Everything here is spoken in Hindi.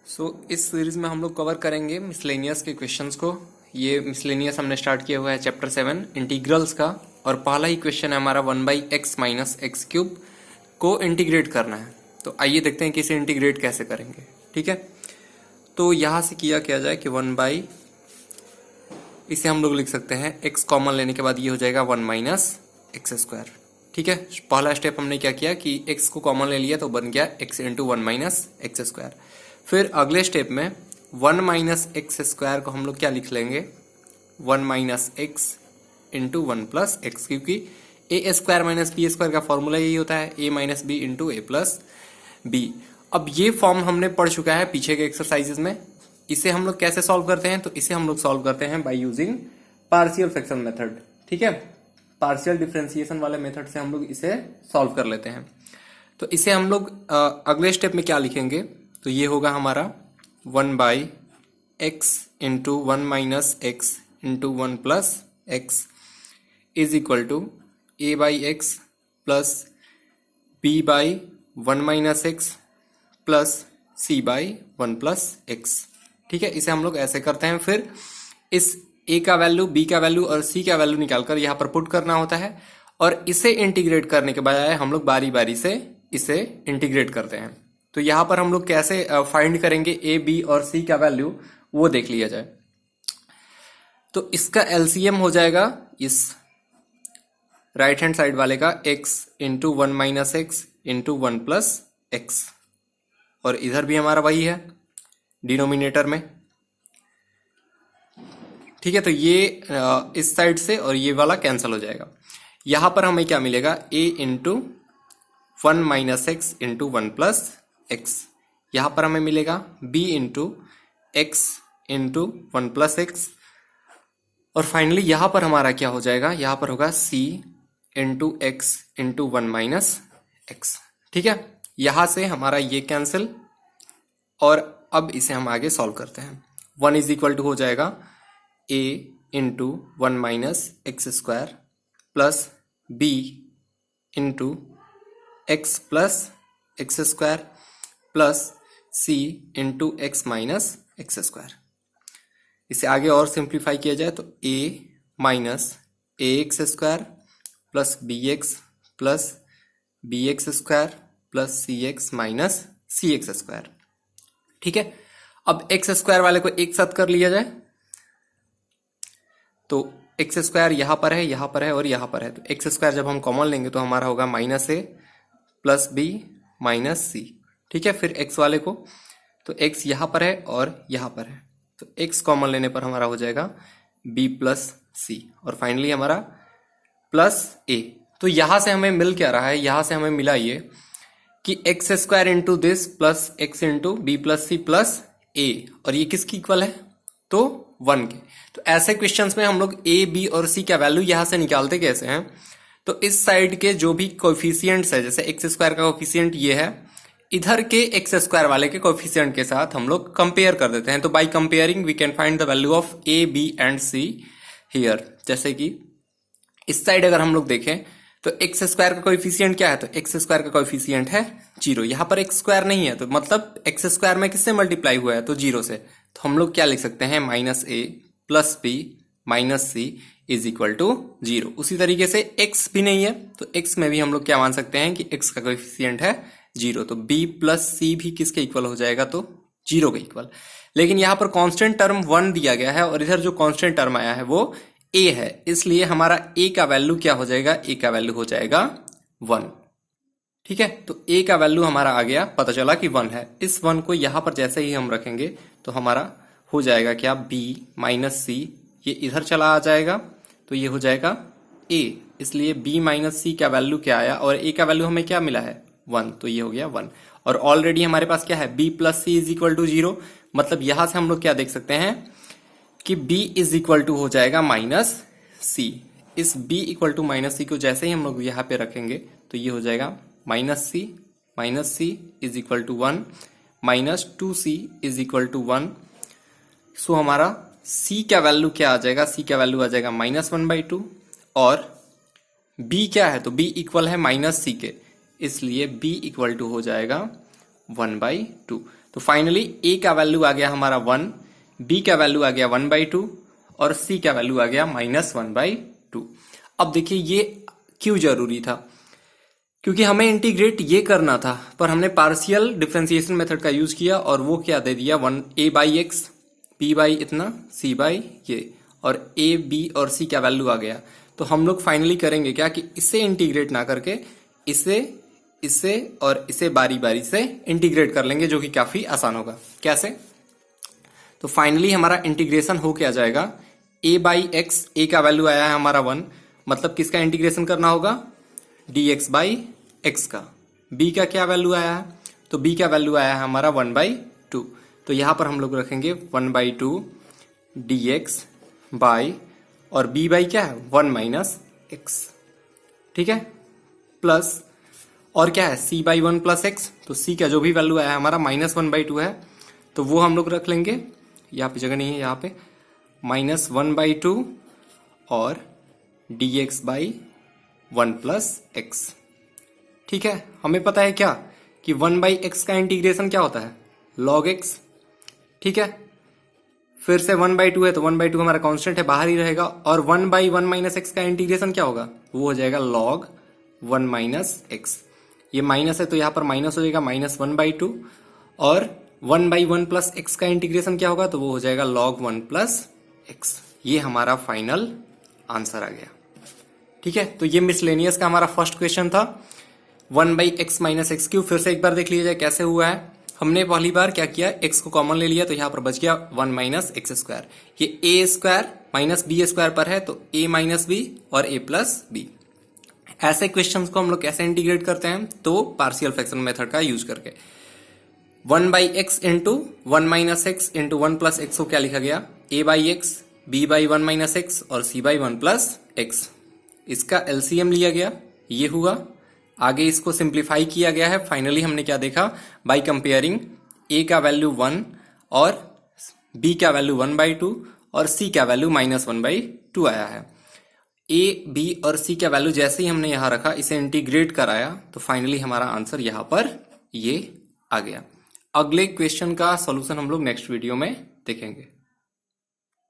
इस सीरीज में हम लोग कवर करेंगे मिसलेनियस के क्वेश्चंस को। ये मिसलेनियस हमने स्टार्ट किया हुआ है चैप्टर 7 इंटीग्रल्स का, और पहला ही क्वेश्चन है हमारा 1/x माइनस एक्स क्यूब को इंटीग्रेट करना है। तो आइए देखते हैं कि इसे इंटीग्रेट कैसे करेंगे। ठीक है, तो यहाँ से किया जाए कि 1 इसे हम लोग लिख सकते हैं x कॉमन लेने के बाद ये हो जाएगा 1 माइनस एक्स स्क्वायर। ठीक है, पहला स्टेप हमने क्या किया कि x को कॉमन ले लिया तो बन गया x into 1 minus x square. फिर अगले स्टेप में 1 माइनस एक्स स्क्वायर को हम लोग क्या लिख लेंगे 1 minus x into 1 plus x, क्योंकि a square minus b square का फॉर्मूला यही होता है a minus b into a plus b. अब ये फॉर्म हमने पढ़ चुका है पीछे के एक्सरसाइजेस में। इसे हम लोग कैसे सॉल्व करते हैं, तो इसे हम लोग सॉल्व करते हैं by using partial fraction method. ठीक है, पार्शियल डिफरेंशिएशन वाले मेथड से हम लोग इसे सॉल्व कर लेते हैं। तो इसे हम लोग अगले स्टेप में क्या लिखेंगे, तो ये होगा हमारा 1/x into 1 minus x into 1 plus x is equal to a/x plus b/1 minus x plus c/1 plus x. ठीक है, इसे हम लोग ऐसे करते हैं। फिर इस a का वैल्यू, b का वैल्यू और c का वैल्यू निकालकर यहाँ पर पुट करना होता है, और इसे इंटीग्रेट करने के बजाय हम लोग बारी बारी से इसे इंटीग्रेट करते हैं। तो यहाँ पर हम लोग कैसे फाइंड करेंगे a, b और c का वैल्यू, वो देख लिया जाए। तो इसका एलसीएम हो जाएगा इस राइट हैंड साइड वाले का x into 1 minus x into 1 plus x, और इधर भी हमारा वही है डिनोमिनेटर में। ठीक है, तो ये इस साइड से और ये वाला कैंसिल हो जाएगा। यहां पर हमें क्या मिलेगा a into 1 minus x into 1 plus x. यहां पर हमें मिलेगा b into x into 1 plus x, और फाइनली यहां पर हमारा क्या हो जाएगा, यहां पर होगा c into x into 1 minus x. ठीक है, यहां से हमारा ये कैंसिल, और अब इसे हम आगे सॉल्व करते हैं। 1 इज इक्वल टू हो जाएगा a into 1 minus x square plus b into x plus x square plus c into x minus x square. इसे आगे और सिंप्लीफाई किया जाए तो a minus a x square plus b x plus b x square plus c x minus c x square. ठीक है, अब एक्स स्क्वायर वाले को एक साथ कर लिया जाए तो एक्स स्क्वायर यहां पर है, यहां पर है और यहां पर है। तो एक्स स्क्वायर जब हम कॉमन लेंगे तो हमारा होगा minus a plus b minus सी। ठीक है, फिर एक्स वाले को, तो एक्स यहां पर है और यहां पर है, तो एक्स कॉमन लेने पर हमारा हो जाएगा बी प्लस सी, और फाइनली हमारा प्लस ए। तो यहां से हमें मिल क्या रहा है, यहां से हमें मिला ये कि x square into this plus x into b plus c plus a, और ये किसकी इक्वल है, तो 1 के। तो ऐसे क्वेश्चंस में हम लोग ए, बी और सी का वैल्यू यहां से निकालते कैसे हैं, तो इस साइड के जो भी कोएफिशिएंट्स है, जैसे एक्स स्क्वायर का कोएफिशिएंट ये है, इधर के एक्स स्क्वायर वाले के कोएफिशिएंट के साथ हम लोग कंपेयर कर देते हैं। तो by comparing we can find the value of a, b and c here. जैसे कि इस साइड अगर हम लोग देखें तो एक्स स्क्वायर का कोएफिशिएंट क्या है, तो एक्स स्क्वायर का कोएफिशिएंट है 0। यहां पर एक्स स्क्वायर नहीं है, तो मतलब एक्स स्क्वायर में किससे मल्टीप्लाई हुआ है, तो 0 से। तो हम लोग क्या लिख सकते हैं, minus a plus b minus c is equal to 0। उसी तरीके से एक्स भी नहीं है, तो एक्स में भी हम लोग क्या मान सकते हैं कि एक्स का कोएफिशिएंट है 0, तो बी प्लस सी भी किसके इक्वल हो जाएगा, तो 0 के इक्वल। लेकिन यहां पर कांस्टेंट टर्म 1 दिया गया है, और इधर जो कांस्टेंट टर्म आया है वो a है, इसलिए हमारा a का वैल्यू क्या हो जाएगा, a का वैल्यू हो जाएगा 1। ठीक है, तो a का वैल्यू हमारा आ गया, पता चला कि 1 है। इस 1 को यहां पर जैसे ही हम रखेंगे तो हमारा हो जाएगा क्या, b माइनस सी, ये इधर चला आ जाएगा, तो ये हो जाएगा a, इसलिए b माइनस सी का वैल्यू क्या आया, और a का वैल्यू हमें क्या मिला है 1, तो ये हो गया 1। और ऑलरेडी हमारे पास क्या है, b plus c is equal to 0, मतलब यहां से हम लोग क्या देख सकते हैं कि b इज इक्वल टू हो जाएगा माइनस सी। इस b इक्वल टू माइनस सी को जैसे ही हम लोग यहाँ पे रखेंगे तो ये हो जाएगा minus c is equal to 1 minus 2c is equal to 1। So हमारा c का वैल्यू क्या आ जाएगा, c का वैल्यू आ जाएगा -1/2, और b क्या है, तो b इक्वल है माइनस सी के, इसलिए b इक्वल टू हो जाएगा 1/2। तो फाइनली ए का वैल्यू आ गया हमारा 1, बी का वैल्यू आ गया 1/2 और सी का वैल्यू आ गया -1/2। अब देखिए ये क्यों जरूरी था, क्योंकि हमें इंटीग्रेट ये करना था, पर हमने पार्शियल डिफरेंशिएशन मेथड का यूज किया और वो क्या दे दिया, 1a/x, b/ इतना, c/ ये, और a, b और c का वैल्यू आ गया। तो हम लोग फाइनली करेंगे क्या कि इसे इंटीग्रेट ना करके इसे और इसे बारी बारी से इंटीग्रेट कर लेंगे, जो कि काफी आसान होगा। कैसे? तो फाइनली हमारा इंटीग्रेशन हो क्या जाएगा, a/x, a का वैल्यू आया है हमारा 1, मतलब किसका इंटीग्रेशन करना होगा, dx/x का। b का क्या वैल्यू आया है, तो b का वैल्यू आया है हमारा 1/2। तो यहां पर हम लोग रखेंगे 1/2 dx बाई, और b/ क्या है 1 - x, ठीक है, प्लस और क्या है c/1 + x। तो c का जो भी वैल्यू आया है हमारा -1/2 है, तो वो हम लोग रख लेंगे, यहाँ पे जगह नहीं है, यहाँ पे -1/2 और dx/1 + x। ठीक है, हमें पता है क्या कि 1/x का इंटीग्रेशन क्या होता है, log x। ठीक है, फिर से 1/2 है तो 1/2 हमारा कांस्टेंट है, बाहर ही रहेगा, और 1/1 - x का इंटीग्रेशन क्या होगा, वो हो जाएगा log 1 - x। ये माइनस है तो यहाँ पर माइनस हो जाएगा -1/2, और 1/1 + x का इंटीग्रेशन क्या होगा, तो वो हो जाएगा log 1 + x। ये हमारा फाइनल आंसर आ गया। ठीक है, तो ये मिसलेनियस का हमारा फर्स्ट क्वेश्चन था, 1/x - x3। फिर से एक बार देख लीजिए जाए कैसे हुआ है। हमने पहली बार क्या किया, x को कॉमन ले लिया, तो यहाँ पर बच गया 1 - x²। ये a² - b² पर है, तो a - b और a + b। ऐसे क्वेश्चंस को हम लोग कैसे इंटीग्रेट करते हैं, तो पार्शियल फ्रैक्शन मेथड का यूज करके 1/x × 1 - x × 1 + x को क्या लिखा गया, a/x, b/1 - x और c/1 + x। इसका एलसीएम लिया गया, ये हुआ। आगे इसको सिंप्लीफाई किया गया है। फाइनली हमने क्या देखा, बाय कंपेयरिंग a का वैल्यू 1 और b का वैल्यू 1/2 और c का वैल्यू -1/2 आया है। a, b और c का वैल्यू जैसे ही हमने यहां रखा, इसे इंटीग्रेट कराया, तो फाइनली हमारा आंसर यहां पर ये आ गया। अगले क्वेश्चन का सॉल्यूशन हम लोग नेक्स्ट वीडियो में देखेंगे।